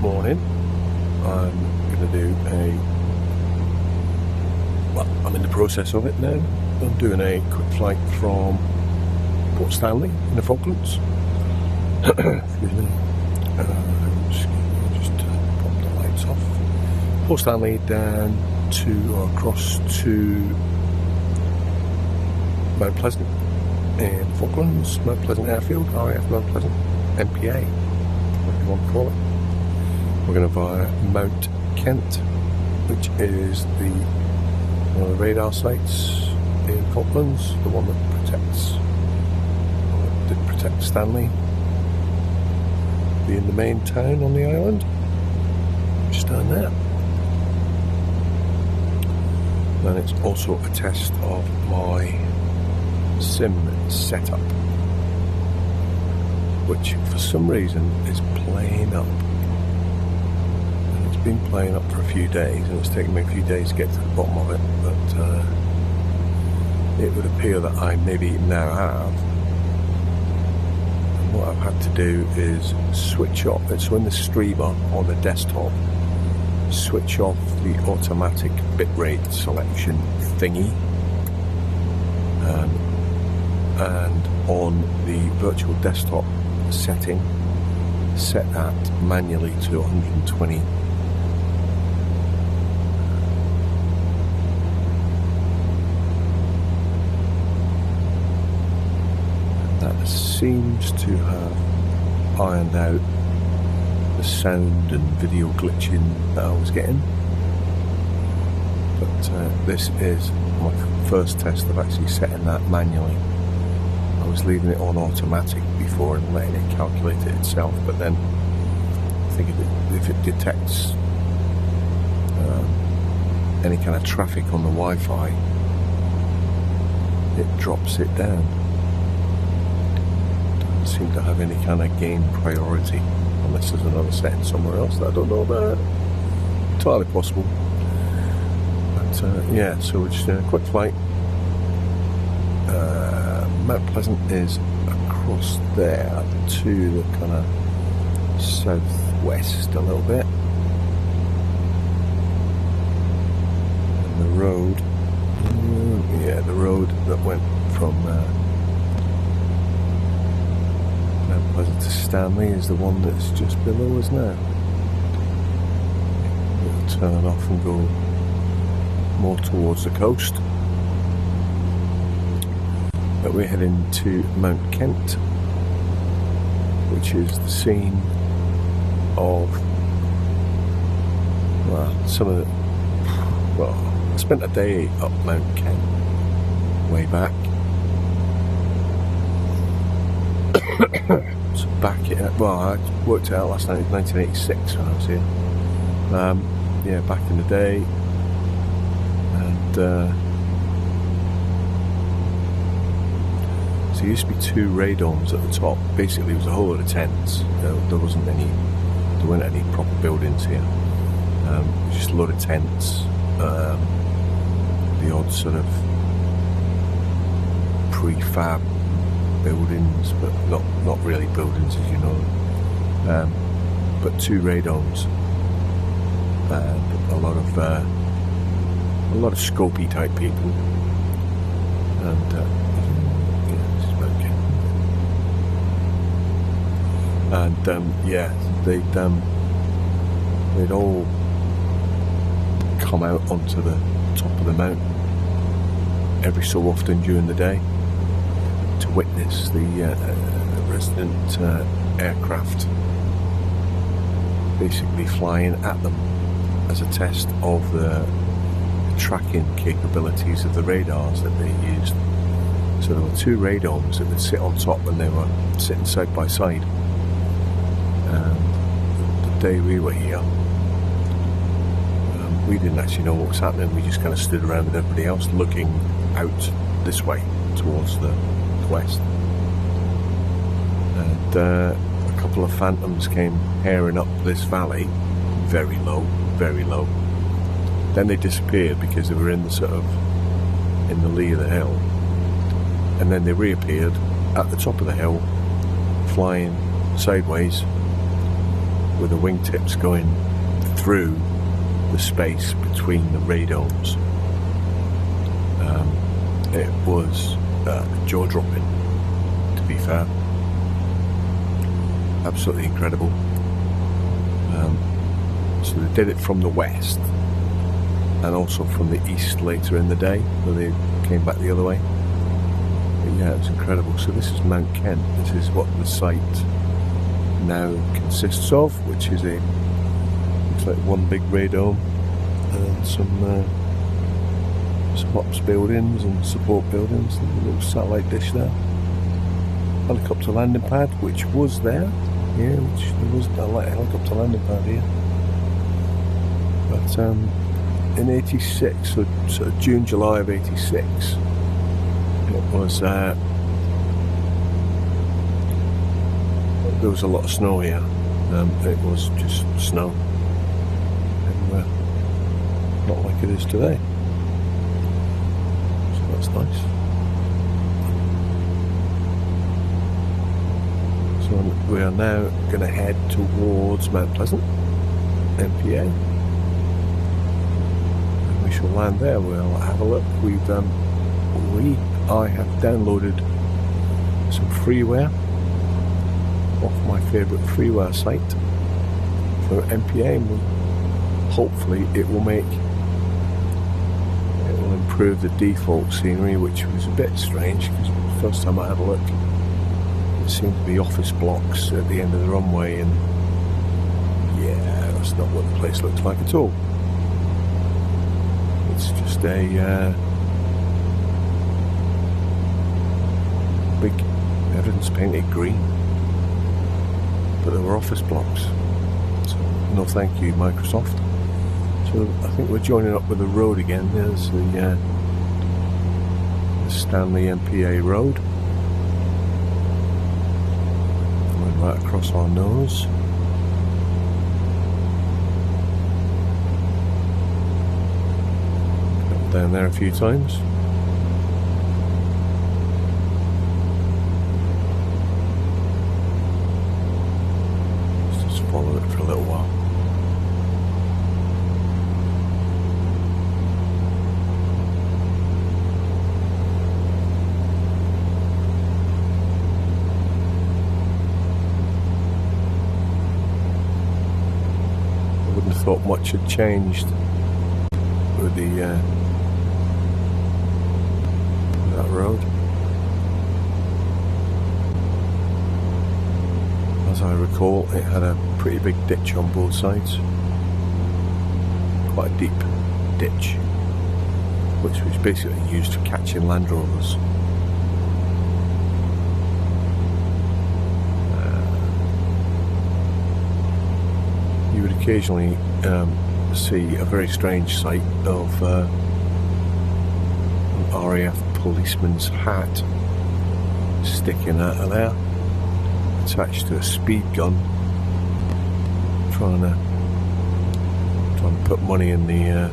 morning I'm going to do I'm in the process of it now. I'm doing a quick flight from Port Stanley in the Falklands. Excuse me. Just pop the lights off. Port Stanley down to across to Mount Pleasant in Falklands, Mount Pleasant Airfield, RAF Mount Pleasant, MPA, what you want to call it. We're going to via Mount Kent, which is one of the radar sites in Falklands, the one that did protect Stanley, being the main town on the island, just down there. And it's also a test of my sim setup, which for some reason is playing up. And it's been playing up for a few days, and it's taken me a few days to get to the bottom of it, but it would appear that I maybe now have. And what I've had to do is switch off, so in the streamer on the desktop, switch off the automatic bitrate selection thingy, and on the virtual desktop setting, set that manually to 120. And that seems to have ironed out the sound and video glitching that I was getting. But this is my first test of actually setting that manually. I was leaving it on automatic before and letting it calculate it itself, but then I think if it detects any kind of traffic on the Wi-Fi, it drops it down. Doesn't seem to have any kind of gain priority, unless there's another setting somewhere else that I don't know about. Entirely possible. But yeah, so we're just doing a quick flight. Mount Pleasant is across there to the kind of southwest a little bit. And the road, the road that went from Mount Pleasant to Stanley is the one that's just below us now. We'll turn off and go more towards the coast. But we're heading to Mount Kent, which is the scene of, I spent a day up Mount Kent way back. So back I worked it out last night, 1986 when I was here. Back in the day, and there used to be two radomes at the top. Basically, it was a whole lot of tents. There weren't any proper buildings here. It was just a lot of tents. The odd sort of prefab buildings, but not really buildings, as you know. But two radomes and a lot of scopy type people. And they'd all come out onto the top of the mountain every so often during the day to witness the resident aircraft basically flying at them as a test of the tracking capabilities of the radars that they used. So there were two radomes that would sit on top when they were sitting side by side. And the day we were here, we didn't actually know what was happening. We just kind of stood around with everybody else looking out this way towards the west. And a couple of phantoms came herring up this valley, very low, very low. Then they disappeared because they were in the lee of the hill. And then they reappeared at the top of the hill, flying sideways with the wingtips going through the space between the radomes. It was jaw-dropping, to be fair. Absolutely incredible. So they did it from the west and also from the east later in the day, where they came back the other way. But yeah, it was incredible. So this is Mount Kent. This is what the site now consists of, which is looks like one big radome and some ops buildings and support buildings, and a little satellite dish there. Helicopter landing pad, which was there. Yeah, there was a helicopter landing pad here. But in '86, so sort of June, July of '86, it was there was a lot of snow here. It was just snow, and not like it is today. So that's nice. So we are now going to head towards Mount Pleasant, MPA. And we shall land there. We'll have a look. I have downloaded some freeware off my favourite freeware site for MPA, and hopefully it will improve the default scenery, which was a bit strange because the first time I had a look, it seemed to be office blocks at the end of the runway, and yeah, that's not what the place looks like at all. It's just a big, everything's painted green, but there were office blocks. So no thank you, Microsoft. So I think we're joining up with the road again. There's the Stanley MPA road. Going right across our nose. Got down there a few times. Let's just follow it for a little while. Thought much had changed with that road. As I recall, it had a pretty big ditch on both sides, quite a deep ditch, which was basically used for catching Land Rovers. You would occasionally see a very strange sight of an RAF policeman's hat sticking out of there, attached to a speed gun, trying to put money in the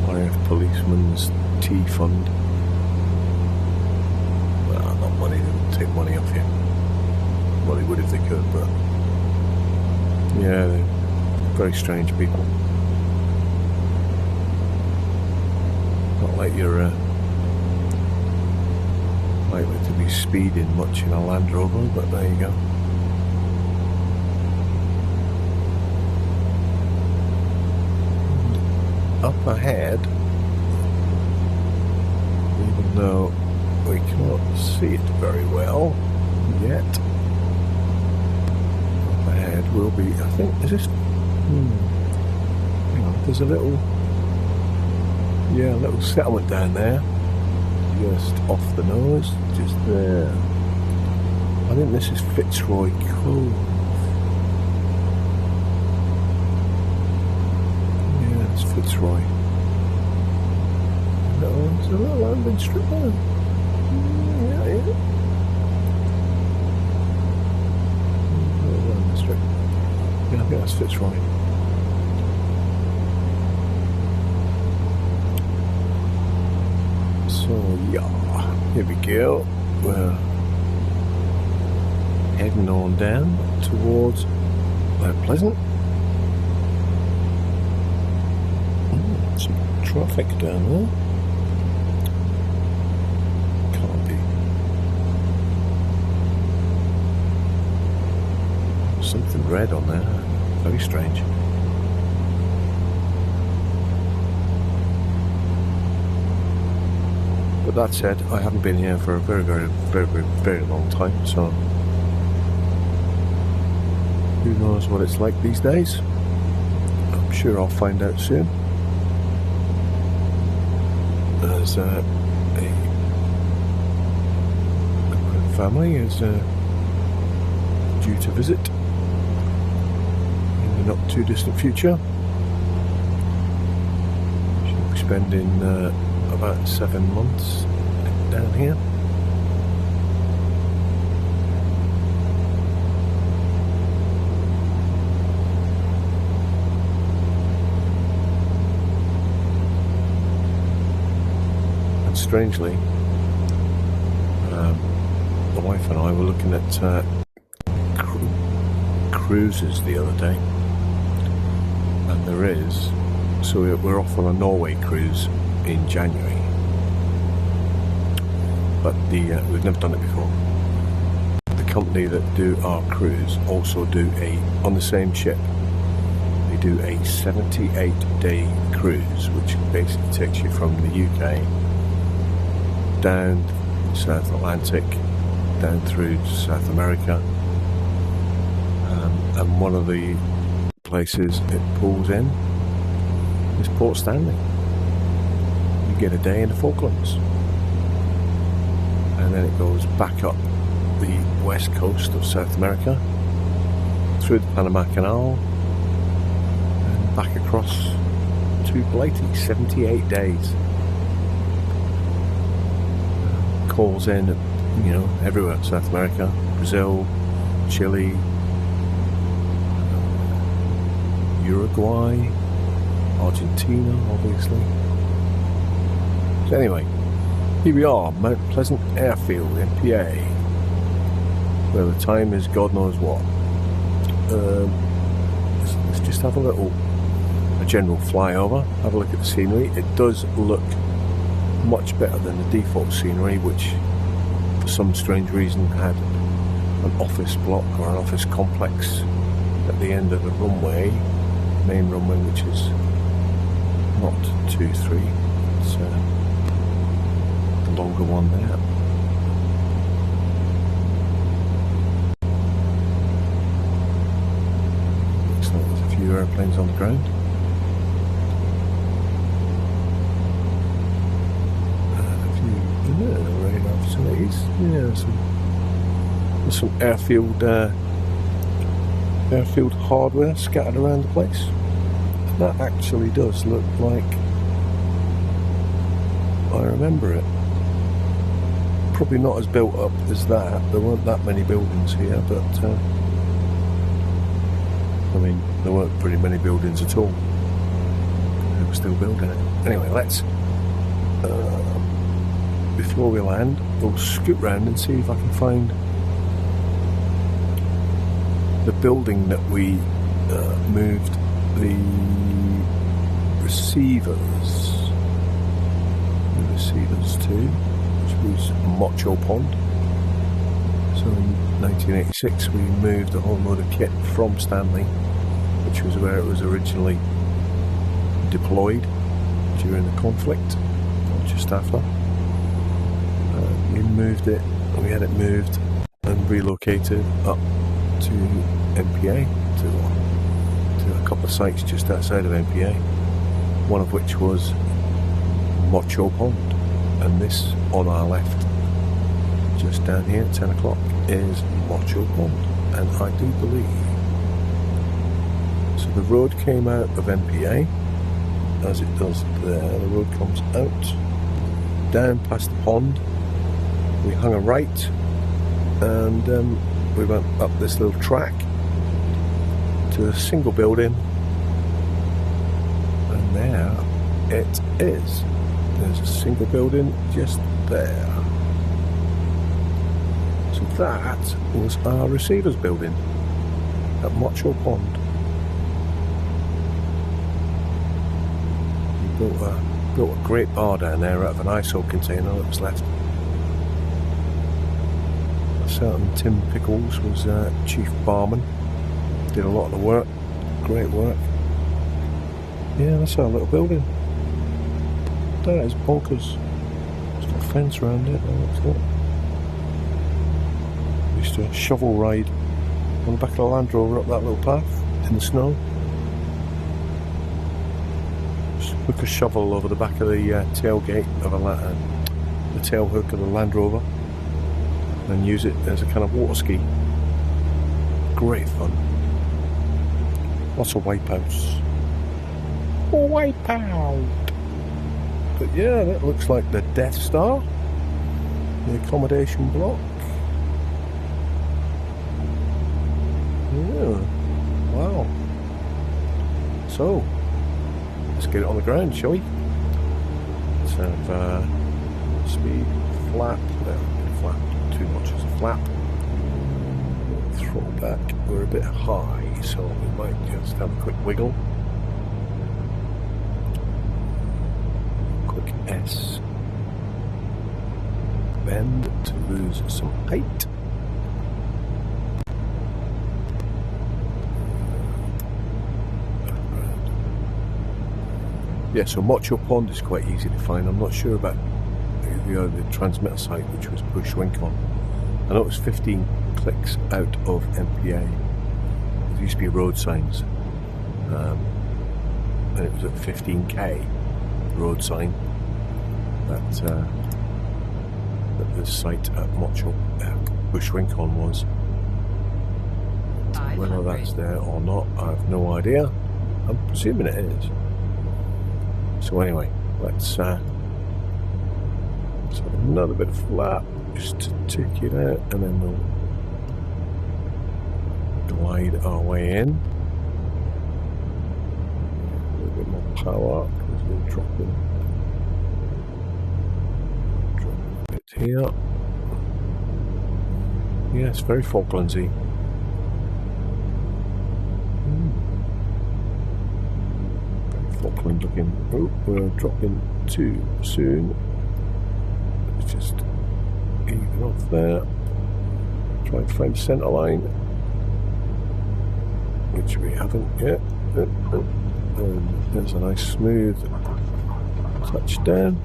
RAF policeman's tea fund. Well, not money, they wouldn't take money off you. Well, they would if they could, but yeah, they're very strange people. Not like you're likely to be speeding much in a Land Rover, but there you go. And up ahead, even though we cannot see it very well yet, will be, I think, is this, hang on, there's a little settlement down there, just off the nose, just there. I think this is Fitzroy Cove. Yeah, it's Fitzroy. No, there's a little landing strip there. Yeah. Yeah, I think that's Fitzroy. So yeah, here we go. We're heading on down towards Mount Pleasant. Some traffic down there. Can't be. Something red on there. Very strange. But that said, I haven't been here for a very long time, so who knows what it's like these days. I'm sure I'll find out soon. As a family is due to visit in the not too distant future. She'll be spending about 7 months down here. And strangely, the wife and I were looking at cruises the other day, and there is, so we're off on a Norway cruise in January, but we've never done it before. The company that do our cruise also do on the same ship, they do a 78-day cruise, which basically takes you from the UK down South Atlantic, down through to South America, and one of the places it pulls in is Port Stanley. You get a day in the Falklands, and then it goes back up the west coast of South America, through the Panama Canal, and back across to Blighty. 78 days. Calls in, everywhere. South America, Brazil, Chile, Uruguay, Argentina, obviously. So anyway, here we are, Mount Pleasant Airfield in PA, where the time is God knows what. Let's just have a general flyover, have a look at the scenery. It does look much better than the default scenery, which for some strange reason had an office block or an office complex at the end of the runway, main runway, which is not 2-3, it's the longer one there. Looks like there's a few airplanes on the ground. Radar facilities. Yeah, there's some airfield hardware scattered around the place. And that actually does look like I remember it. Probably not as built up as that. There weren't that many buildings here, but there weren't pretty many buildings at all. They were still building it. Anyway, let's before we land, we'll scoot round and see if I can find the building that we moved the receivers to, which was Mocho Pond. So in 1986 we moved a whole load of kit from Stanley, which was where it was originally deployed during the conflict, or just after. We moved it, we had it moved and relocated up to MPA, to a couple of sites just outside of MPA, one of which was Mocho Pond, and this on our left, just down here at 10 o'clock, is Mocho Pond, and I do believe, so the road came out of MPA, as it does there, the road comes out, down past the pond. We hung a right, and we went up this little track to a single building, and there it is. There's a single building just there. So that was our receivers building. at Mocho Pond. We built a great bar down there out of an ISO container that was left. A certain Tim Pickles was chief barman. Did a lot of the work. Great work. Yeah, that's our little building. That is bonkers. It's got a fence around it. Used to shovel ride on the back of the Land Rover up that little path in the snow. Just hook a shovel over the back of the tailgate of the tail hook of the Land Rover and use it as a kind of water ski. Great fun. Lots of wipeouts. Wipeout! But yeah, that looks like the Death Star. The accommodation block. Yeah. Wow. So, let's get it on the ground, shall we? Let's have speed, flap. Flap. Too much as a flap. Throttle back. We're a bit high, so we might just have a quick wiggle. Quick S. Bend to lose some height. Yeah, so Mocho Pond is quite easy to find. I'm not sure about the transmitter site, which was Bushwincon. I know it was 15 clicks out of MPA. There used to be road signs, and it was at 15k road sign that the site at Bushwincon was. Whether that's there or not, I have no idea. I'm presuming it is. So anyway, let's have another bit of flap just to take it out, and then we'll glide our way in. A little bit more power because we're dropping a bit here. Yeah, it's very Falklandsy. Falkland looking. Oh, we're dropping too soon. Let's just even off there. Try and find centre line, which we haven't yet. And there's a nice smooth touchdown.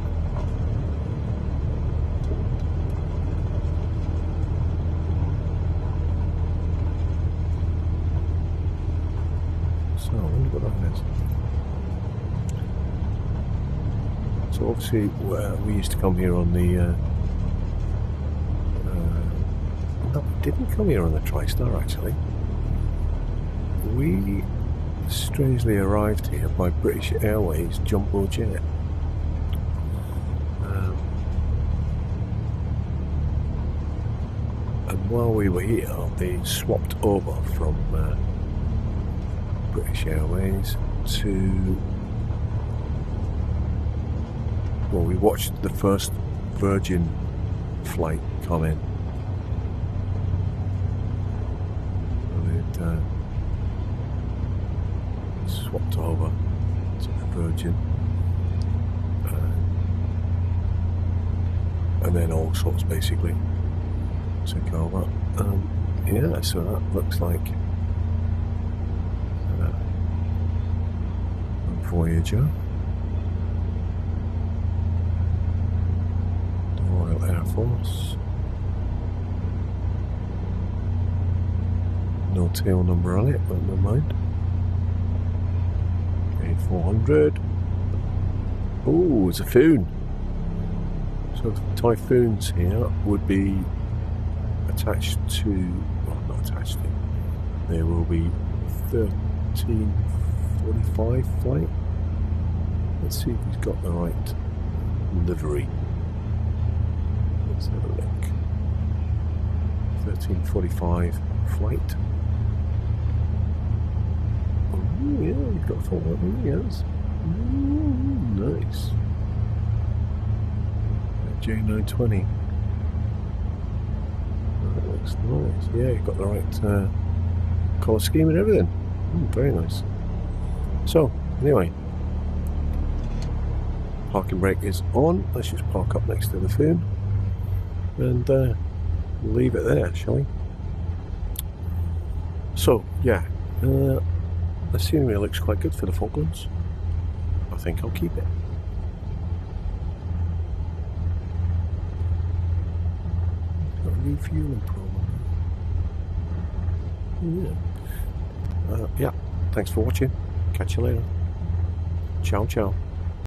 So I wonder what that is. So obviously we used to come here on the no, we didn't come here on the TriStar actually. We strangely arrived here by British Airways Jumbo Jet. And while we were here, they swapped over from British Airways to... Well, we watched the first Virgin flight come in. They'd swapped over to Virgin, and then all sorts basically took over. Yeah, so that looks like a Voyager. Air Force. No tail number on it, but never mind. A400. Oh, it's a Typhoon. So the Typhoons here would be attached to, well, not attached to, there will be 1345 flight. Let's see if he's got the right livery. Let's have a look. 1345 flight. Oh yeah, you've got full one, yes. Nice. J920. That looks nice. Yeah, you've got the right colour scheme and everything. Very nice. So, anyway, parking brake is on. Let's just park up next to the firm and leave it there, shall we? So, yeah, the scenery looks quite good for the Falklands. I think I'll keep it. Got a refueling problem. Yeah. Yeah, thanks for watching. Catch you later. Ciao, ciao.